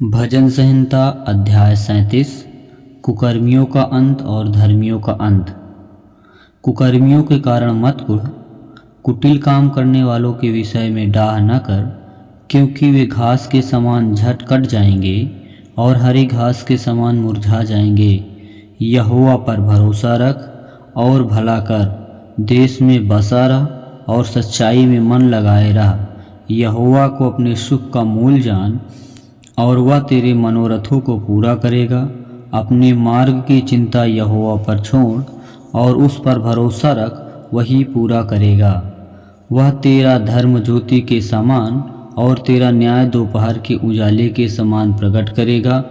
भजन संहिता अध्याय 37। कुकर्मियों का अंत और धर्मियों का अंत। कुकर्मियों के कारण मत कुढ़, कुटिल काम करने वालों के विषय में डाह न कर, क्योंकि वे घास के समान झट कट जाएंगे और हरी घास के समान मुरझा जाएंगे। यहोवा पर भरोसा रख और भला कर, देश में बसा रह और सच्चाई में मन लगाए रह। यहोवा को अपने सुख का मूल जान और वह तेरे मनोरथों को पूरा करेगा। अपने मार्ग की चिंता यहोवा पर छोड़ और उस पर भरोसा रख, वही पूरा करेगा। वह तेरा धर्म ज्योति के समान और तेरा न्याय दोपहर के उजाले के समान प्रकट करेगा।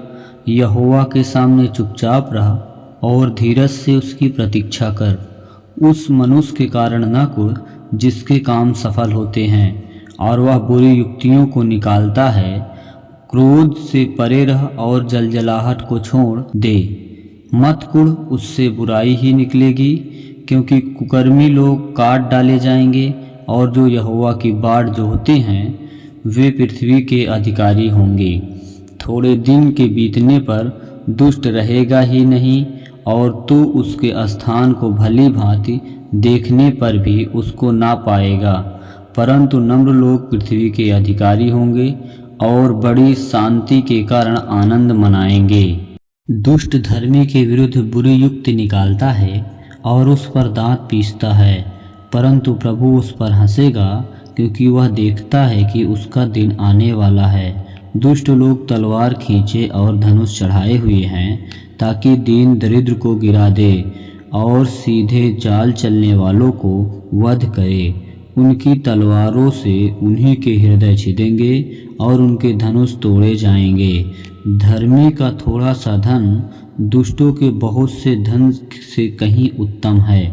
यहोवा के सामने चुपचाप रह और धीरज से उसकी प्रतीक्षा कर। उस मनुष्य के कारण न कुढ़ जिसके काम सफल होते हैं और वह बुरी युक्तियों को निकालता है। क्रोध से परे रह और जलजलाहट को छोड़ दे। मत कुढ़, उससे बुराई ही निकलेगी, क्योंकि कुकर्मी लोग काट डाले जाएंगे और जो यहोवा की बाट जोहते हैं वे पृथ्वी के अधिकारी होंगे। थोड़े दिन के बीतने पर दुष्ट रहेगा ही नहीं और तू उसके स्थान को भली भांति देखने पर भी उसको ना पाएगा, परंतु नम्र लोग पृथ्वी के अधिकारी होंगे और बड़ी शांति के कारण आनंद मनाएंगे। दुष्ट धर्मी के विरुद्ध बुरी युक्ति निकालता है और उस पर दांत पीसता है, परंतु प्रभु उस पर हंसेगा, क्योंकि वह देखता है कि उसका दिन आने वाला है। दुष्ट लोग तलवार खींचे और धनुष चढ़ाए हुए हैं, ताकि दीन दरिद्र को गिरा दे और सीधे चाल चलने वालों को वध करे। उनकी तलवारों से उन्हीं के हृदय छिदेंगे और उनके धनुष तोड़े जाएंगे। धर्मी का थोड़ा सा धन दुष्टों के बहुत से धन से कहीं उत्तम है,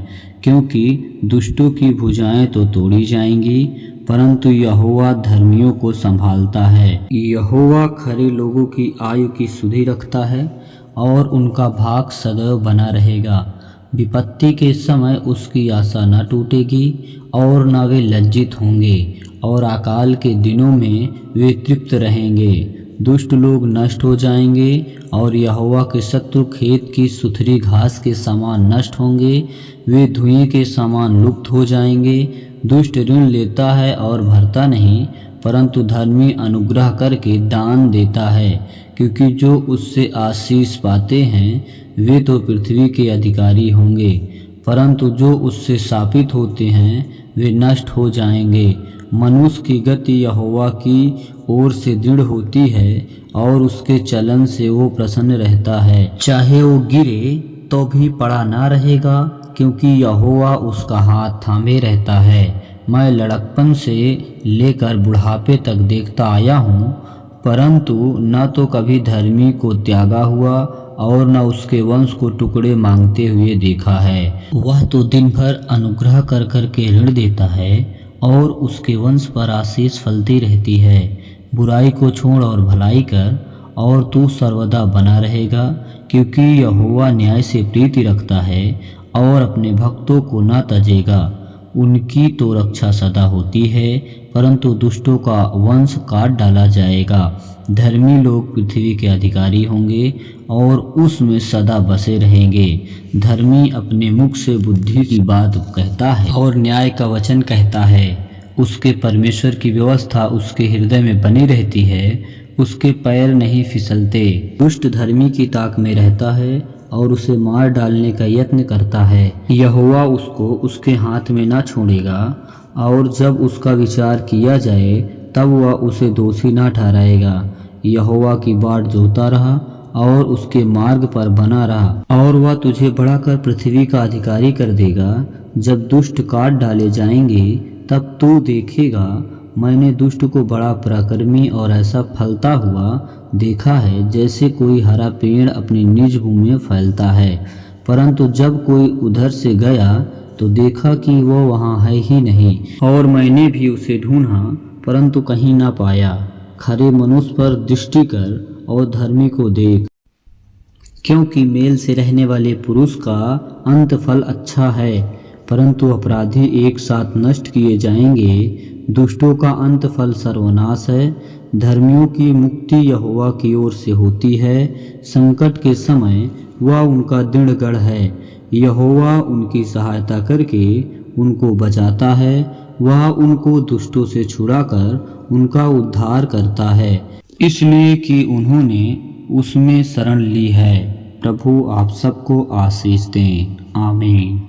क्योंकि दुष्टों की भुजाएं तो तोड़ी जाएंगी, परंतु यहोवा धर्मियों को संभालता है। यहोवा खरे लोगों की आयु की सुधि रखता है और उनका भाग सदैव बना रहेगा। विपत्ति के समय उसकी आशा न टूटेगी और न वे लज्जित होंगे, और अकाल के दिनों में वे तृप्त रहेंगे। दुष्ट लोग नष्ट हो जाएंगे और यहोवा के शत्रु खेत की सुथरी घास के समान नष्ट होंगे। वे धुएं के समान लुप्त हो जाएंगे। दुष्ट ऋण लेता है और भरता नहीं, परंतु धर्मी अनुग्रह करके दान देता है, क्योंकि जो उससे आशीष पाते हैं वे तो पृथ्वी के अधिकारी होंगे, परंतु जो उससे शापित होते हैं वे नष्ट हो जाएंगे। मनुष्य की गति यहोवा की ओर से दृढ़ होती है और उसके चलन से वो प्रसन्न रहता है। चाहे वो गिरे तो भी पड़ा ना रहेगा, क्योंकि यहोवा उसका हाथ थामे रहता है। मैं लड़कपन से लेकर बुढ़ापे तक देखता आया हूँ, परंतु न तो कभी धर्मी को त्यागा हुआ और न उसके वंश को टुकड़े मांगते हुए देखा है। वह तो दिन भर अनुग्रह कर कर के ऋण देता है और उसके वंश पर आशीष फलती रहती है। बुराई को छोड़ और भलाई कर और तू सर्वदा बना रहेगा, क्योंकि यहोवा न्याय से प्रीति रखता है और अपने भक्तों को न तजेगा। उनकी तो रक्षा सदा होती है, परंतु दुष्टों का वंश काट डाला जाएगा। धर्मी लोग पृथ्वी के अधिकारी होंगे और उसमें सदा बसे रहेंगे। धर्मी अपने मुख से बुद्धि की बात कहता है और न्याय का वचन कहता है। उसके परमेश्वर की व्यवस्था उसके हृदय में बनी रहती है, उसके पैर नहीं फिसलते। दुष्ट धर्मी की ताक में रहता है और उसे मार डालने का यत्न करता है। यहोवा उसको उसके हाथ में ना छोड़ेगा, और जब उसका विचार किया जाए तब वह उसे दोषी ना ठहराएगा। यहोवा की बाट जोहता रहा और उसके मार्ग पर बना रहा, और वह तुझे बढ़ाकर पृथ्वी का अधिकारी कर देगा। जब दुष्ट काट डाले जाएंगे तब तू देखेगा, मैंने दुष्ट को बड़ा पराक्रमी और ऐसा फलता हुआ देखा है, जैसे कोई हरा पेड़ अपनी निज भूमि में फैलता है। परंतु जब कोई उधर से गया तो देखा कि वो वहाँ है ही नहीं, और मैंने भी उसे ढूंढा परंतु कहीं ना पाया। खरे मनुष्य पर दृष्टि कर और धर्मी को देख, क्योंकि मेल से रहने वाले पुरुष का अंत फल अच्छा है, परंतु अपराधी एक साथ नष्ट किए जाएंगे। दुष्टों का अंत फल सर्वनाश है, धर्मियों की मुक्ति यहोवा की ओर से होती है। संकट के समय वह उनका दृढ़ गढ़ है। यहोवा उनकी सहायता करके उनको बचाता है। वह उनको दुष्टों से छुड़ाकर उनका उद्धार करता है, इसलिए कि उन्होंने उसमें शरण ली है। प्रभु आप सबको आशीष दें। आमीन।